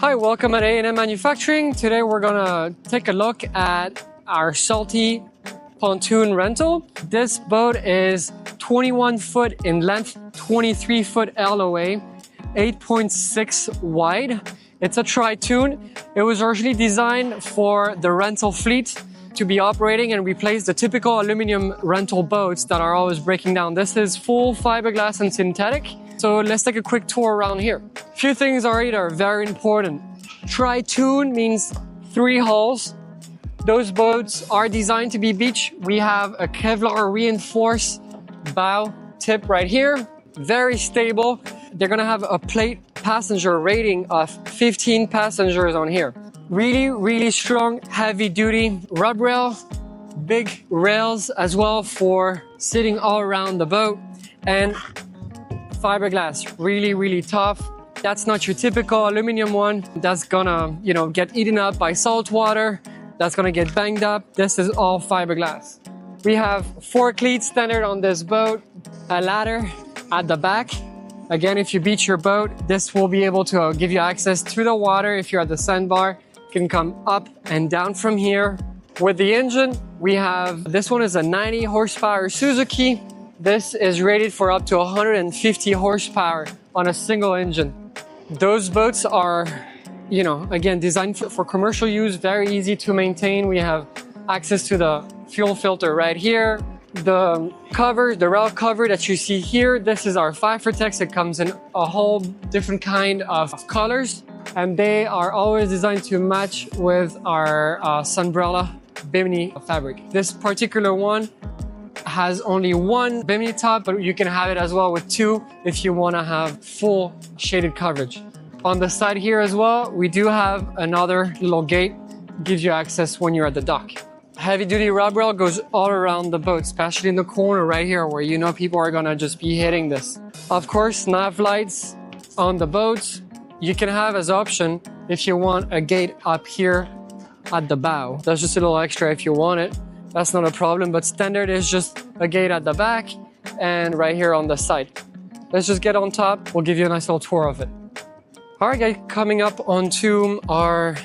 Hi, welcome at A&M Manufacturing. Today we're gonna take a look at our salty pontoon rental. This boat is 21 foot in length, 23 foot LOA, 8.6 wide. It's a tri-toon. It was originally designed for the rental fleet to be operating and replace the typical aluminum rental boats that are always breaking down. This is full fiberglass and synthetic. So let's take a quick tour around here. A few things already are very important. Tri-toon means 3 hulls. Those boats are designed to be beach. We have a Kevlar reinforced bow tip right here. Very stable. They're gonna have a plate passenger rating of 15 passengers on here. Really strong, heavy duty rub rail, big rails as well for sitting all around the boat, and fiberglass, really tough. That's not your typical aluminum one. That's gonna, get eaten up by salt water. That's gonna get banged up. This is all fiberglass. We have 4 cleats standard on this boat, a ladder at the back. Again, if you beach your boat, this will be able to give you access to the water. If you're at the sandbar, you can come up and down from here. With the engine, we have, this one is a 90 horsepower Suzuki. This is rated for up to 150 horsepower on a single engine. Those boats are, again, designed for commercial use, very easy to maintain. We have access to the fuel filter right here. The cover, the rail cover that you see here, this is our Fiberglass. It comes in a whole different kind of colors, and they are always designed to match with our Sunbrella bimini fabric. This particular one has only 1 bimini top, but you can have it as well with 2 if you want to have full shaded coverage. On the side here as well, we do have another little gate, gives you access when you're at the dock. Heavy duty rub rail goes all around the boat, especially in the corner right here where people are gonna just be hitting this. Of course, nav lights on the boats. You can have as option if you want a gate up here at the bow. That's just a little extra if you want it. That's not a problem, but standard is just a gate at the back and right here on the side. Let's just get on top. We'll give you a nice little tour of it. All right, guys, coming up onto our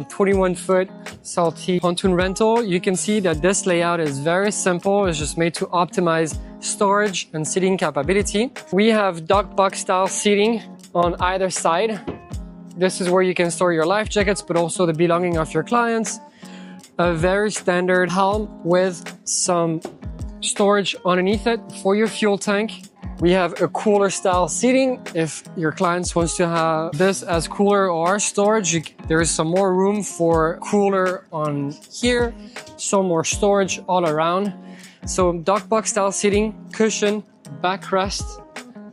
21 foot salty pontoon rental, you can see that this layout is very simple. It's just made to optimize storage and seating capability. We have dock box style seating on either side. This is where you can store your life jackets, but also the belonging of your clients. A very standard helm with some storage underneath it for your fuel tank. We have a cooler style seating. If your clients wants to have this as cooler or storage, there is some more room for cooler on here, some more storage all around. So dock box style seating, cushion, backrest,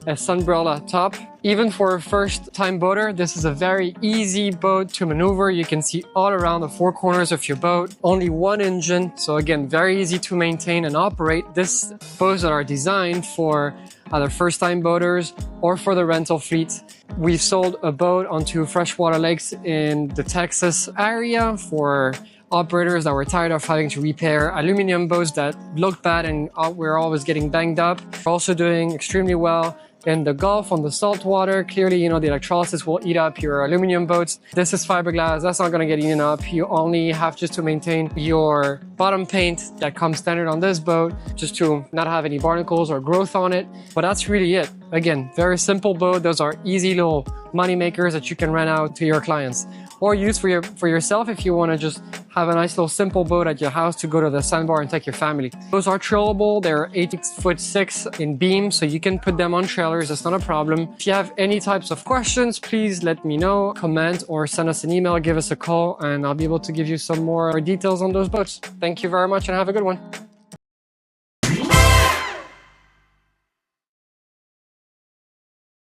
a Sunbrella top. Even for a first time boater, this is a very easy boat to maneuver. You can see all around the 4 corners of your boat. Only 1 engine, so again, very easy to maintain and operate. This boats that are designed for either first time boaters or for the rental fleet. We've sold a boat onto freshwater lakes in the Texas area for operators that were tired of having to repair aluminum boats that look bad and we're always getting banged up. We're also doing extremely well in the Gulf on the salt water. Clearly, the electrolysis will eat up your aluminum boats. This is fiberglass. That's not going to get eaten up. You only have just to maintain your bottom paint that comes standard on this boat, just to not have any barnacles or growth on it. But that's really it. Again, very simple boat. Those are easy little money makers that you can rent out to your clients or use for yourself if you want to just have a nice little simple boat at your house to go to the sandbar and take your family. Those are trailable. They're 8'6" in beam, so you can put them on trailers. That's not a problem. If you have any types of questions, please let me know, comment, or send us an email, give us a call, and I'll be able to give you some more details on those boats. Thank you very much and have a good one.